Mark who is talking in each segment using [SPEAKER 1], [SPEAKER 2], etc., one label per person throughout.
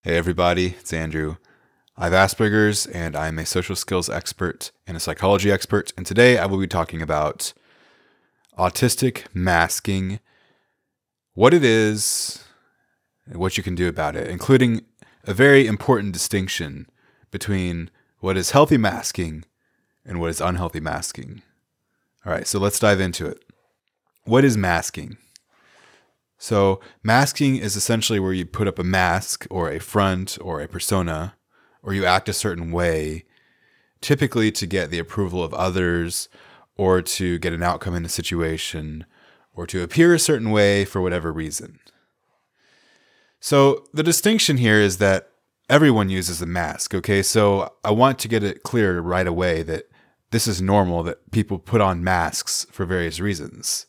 [SPEAKER 1] Hey everybody, it's Andrew. I have Asperger's and I'm a social skills expert and a psychology expert. And today I will be talking about autistic masking, what it is, and what you can do about it, including a very important distinction between what is healthy masking and what is unhealthy masking. All right, so let's dive into it. What is masking? So masking is essentially where you put up a mask or a front or a persona, or you act a certain way, typically to get the approval of others or to get an outcome in a situation or to appear a certain way for whatever reason. So the distinction here is that everyone uses a mask, okay? So I want to get it clear right away that this is normal, that people put on masks for various reasons.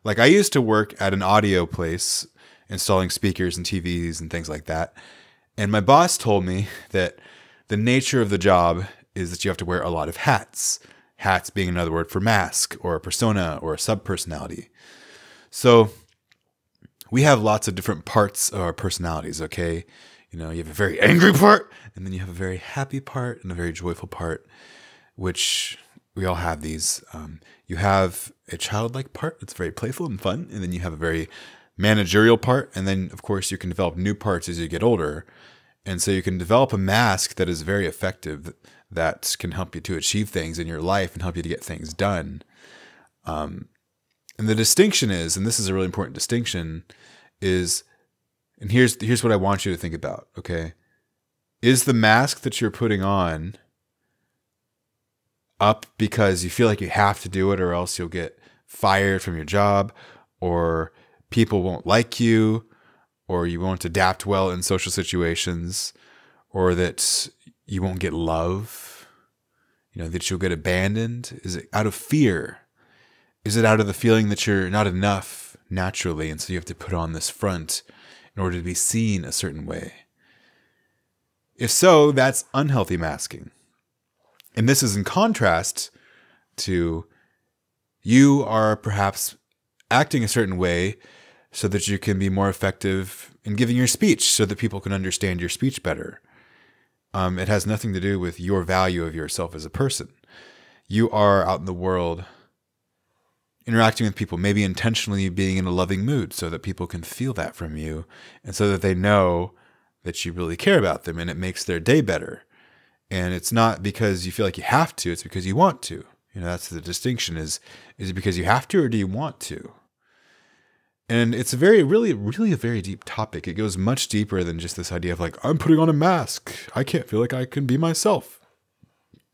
[SPEAKER 1] Like I used to work at an audio place installing speakers and TVs and things like that. And my boss told me that the nature of the job is that you have to wear a lot of hats. Hats being another word for mask or a persona or a subpersonality. So we have lots of different parts of our personalities, okay? You know, you have a very angry part, and then you have a very happy part and a very joyful part, which we all have these. You have a childlike part that's very playful and fun, and then you have a very managerial part, and then, of course, you can develop new parts as you get older. And so you can develop a mask that is very effective, that can help you to achieve things in your life and help you to get things done. And the distinction is, and this is a really important distinction, is, and here's what I want you to think about, okay? Is the mask that you're putting on up because you feel like you have to do it or else you'll get fired from your job, or people won't like you, or you won't adapt well in social situations, or that you won't get love, you know, that you'll get abandoned? Is it out of fear? Is it out of the feeling that you're not enough naturally, and so you have to put on this front in order to be seen a certain way? If so, that's unhealthy masking. And this is in contrast to you are perhaps acting a certain way so that you can be more effective in giving your speech so that people can understand your speech better. It has nothing to do with your value of yourself as a person. You are out in the world interacting with people, maybe intentionally being in a loving mood so that people can feel that from you and so that they know that you really care about them, and it makes their day better. And it's not because you feel like you have to, it's because you want to. You know, that's the distinction is it because you have to or do you want to? And it's a really a very deep topic. It goes much deeper than just this idea of like, I'm putting on a mask. I can't feel like I can be myself.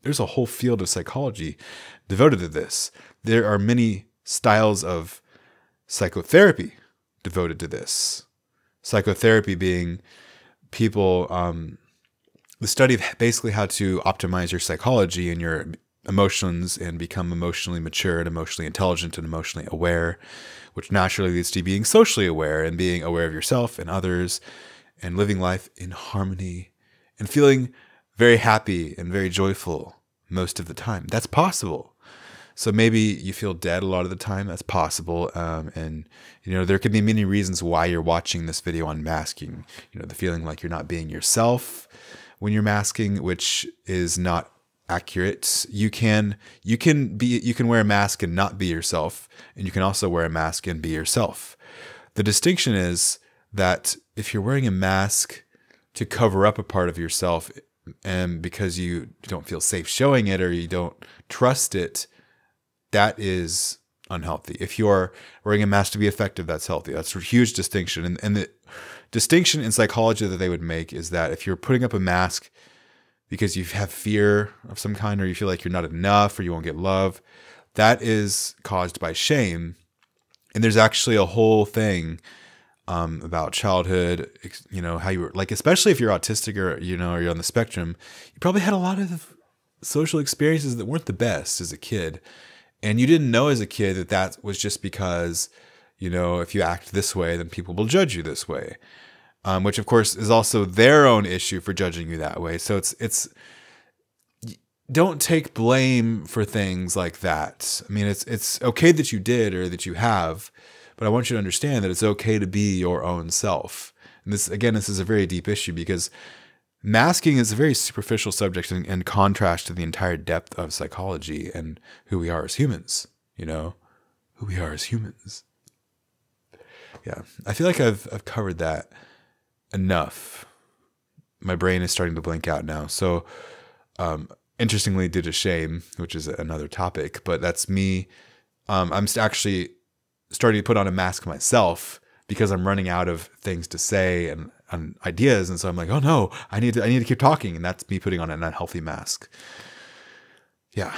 [SPEAKER 1] There's a whole field of psychology devoted to this. There are many styles of psychotherapy devoted to this. Psychotherapy being people, the study of basically how to optimize your psychology and your emotions and become emotionally mature and emotionally intelligent and emotionally aware, which naturally leads to being socially aware and being aware of yourself and others and living life in harmony and feeling very happy and very joyful most of the time. That's possible. So maybe you feel dead a lot of the time. That's possible. And, you know, there could be many reasons why you're watching this video on masking. You know, the feeling like you're not being yourself when you're masking, which is not accurate. You can wear a mask and not be yourself, and you can also wear a mask and be yourself. The distinction is that if you're wearing a mask to cover up a part of yourself, and because you don't feel safe showing it or you don't trust it, that is unhealthy. If you're wearing a mask to be effective, that's healthy. That's a huge distinction. And the distinction in psychology that they would make is that if you're putting up a mask because you have fear of some kind, or you feel like you're not enough, or you won't get love, that is caused by shame. And there's actually a whole thing about childhood, you know, how you were, like, especially if you're autistic or, you know, or you're on the spectrum, you probably had a lot of social experiences that weren't the best as a kid. And you didn't know as a kid that that was just because, you know, if you act this way, then people will judge you this way. Which of course is also their own issue for judging you that way. So it's don't take blame for things like that. I mean, it's okay that you did or that you have, but I want you to understand that it's okay to be your own self. And this, again, this is a very deep issue because masking is a very superficial subject in contrast to the entire depth of psychology and who we are as humans, who we are as humans. Yeah, I feel like I've covered that enough. My brain is starting to blink out now. So, interestingly, due to shame, which is another topic, but that's me. I'm actually starting to put on a mask myself because I'm running out of things to say and ideas, and so I'm like, oh no, I need to keep talking, and that's me putting on an unhealthy mask. Yeah.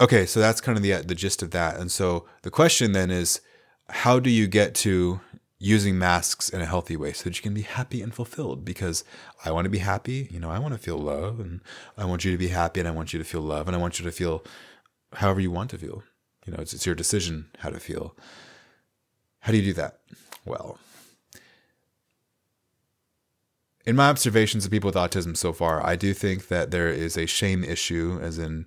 [SPEAKER 1] Okay, so that's kind of the gist of that. And so the question then is, how do you get to using masks in a healthy way so that you can be happy and fulfilled? Because I want to be happy, I want to feel love, and I want you to be happy, and I want you to feel love, and I want you to feel however you want to feel. It's your decision how to feel. How do you do that? Well, in my observations of people with autism so far, I do think that there is a shame issue, as in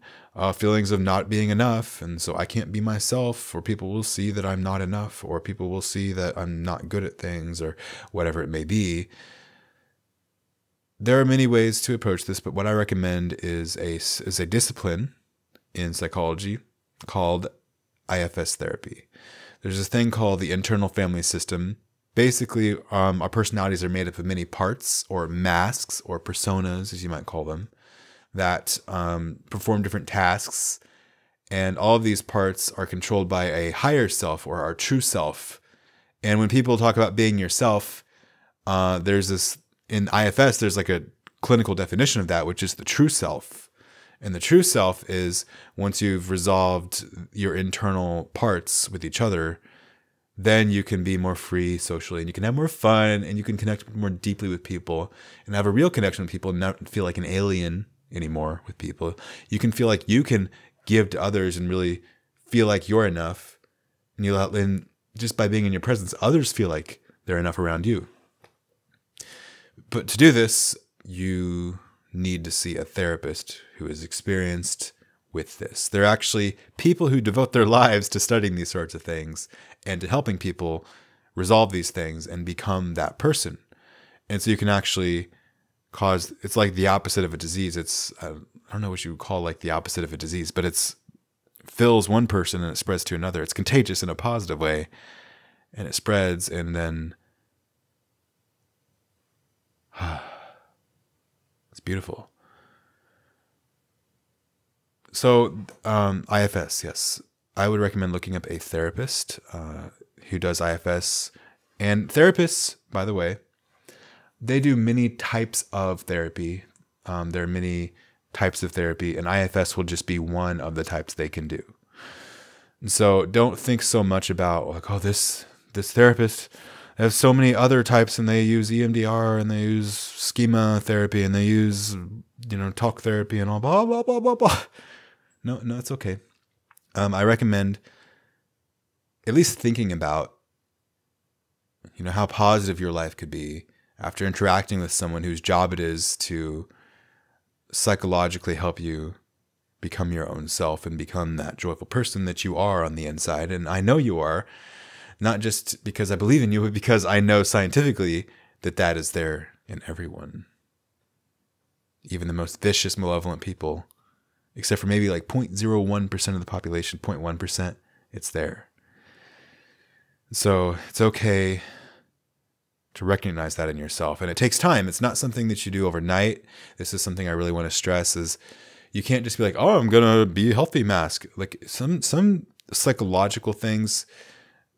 [SPEAKER 1] feelings of not being enough. And so I can't be myself, or people will see that I'm not enough, or people will see that I'm not good at things, or whatever it may be. There are many ways to approach this, but what I recommend is a discipline in psychology called IFS therapy. There's this thing called the internal family system. Basically, our personalities are made up of many parts, or masks, or personas, as you might call them, that perform different tasks. And all of these parts are controlled by a higher self, or our true self. And when people talk about being yourself, there's this, in IFS, there's like a clinical definition of that, which is the true self. And the true self is, once you've resolved your internal parts with each other, then you can be more free socially, and you can have more fun, and you can connect more deeply with people and have a real connection with people, and not feel like an alien anymore with people. You can feel like you can give to others and really feel like you're enough. And just by being in your presence, others feel like they're enough around you. But to do this, you need to see a therapist who is experienced with this. There are actually people who devote their lives to studying these sorts of things and to helping people resolve these things and become that person. And so you can actually it's like the opposite of a disease. I don't know what you would call like the opposite of a disease, but it's fills one person and it spreads to another. It's contagious in a positive way, and it spreads, and then it's beautiful. So IFS, yes. I would recommend looking up a therapist who does IFS. And therapists, by the way, they do many types of therapy. There are many types of therapy, and IFS will just be one of the types they can do. And so don't think so much about like, oh, this therapist has so many other types, and they use EMDR, and they use schema therapy, and they use talk therapy, and all blah blah blah blah blah. No, it's okay. I recommend at least thinking about, how positive your life could be after interacting with someone whose job it is to psychologically help you become your own self and become that joyful person that you are on the inside. And I know you are, not just because I believe in you, but because I know scientifically that is there in everyone. Even the most vicious, malevolent people, except for maybe like 0.01% of the population, 0.1%, it's there. So it's okay to recognize that in yourself. And it takes time. It's not something that you do overnight. This is something I really want to stress, is you can't just be like, oh, I'm going to be a healthy mask. Like some psychological things,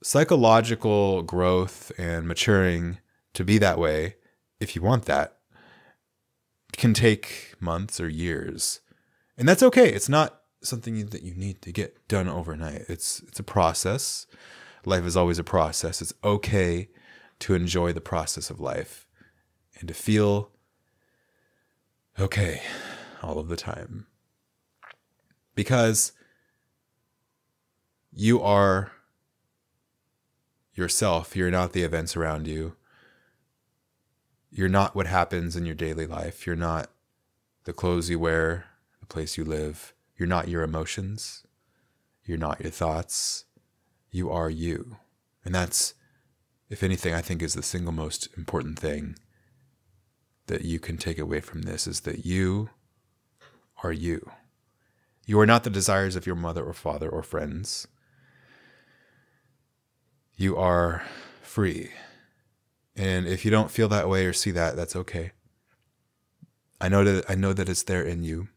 [SPEAKER 1] psychological growth and maturing to be that way, if you want that, can take months or years. And that's okay. It's not something that you need to get done overnight. It's a process. Life is always a process. It's okay to enjoy the process of life and to feel okay all of the time. Because you are yourself. You're not the events around you. You're not what happens in your daily life. You're not the clothes you wear, the place you live. You're not your emotions. You're not your thoughts. You are you. And that's if anything, I think is the single most important thing that you can take away from this is that you are you. You are not the desires of your mother or father or friends. You are free. And if you don't feel that way or see that, that's okay. I know that it's there in you,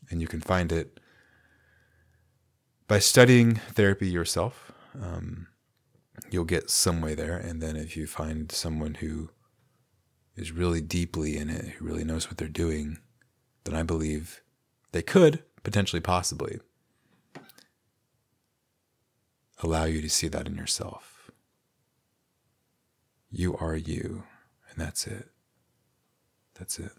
[SPEAKER 1] and you can find it by studying therapy yourself. You'll get some way there, and then if you find someone who is really deeply in it, who really knows what they're doing, then I believe they could potentially, possibly allow you to see that in yourself. You are you, and that's it. That's it.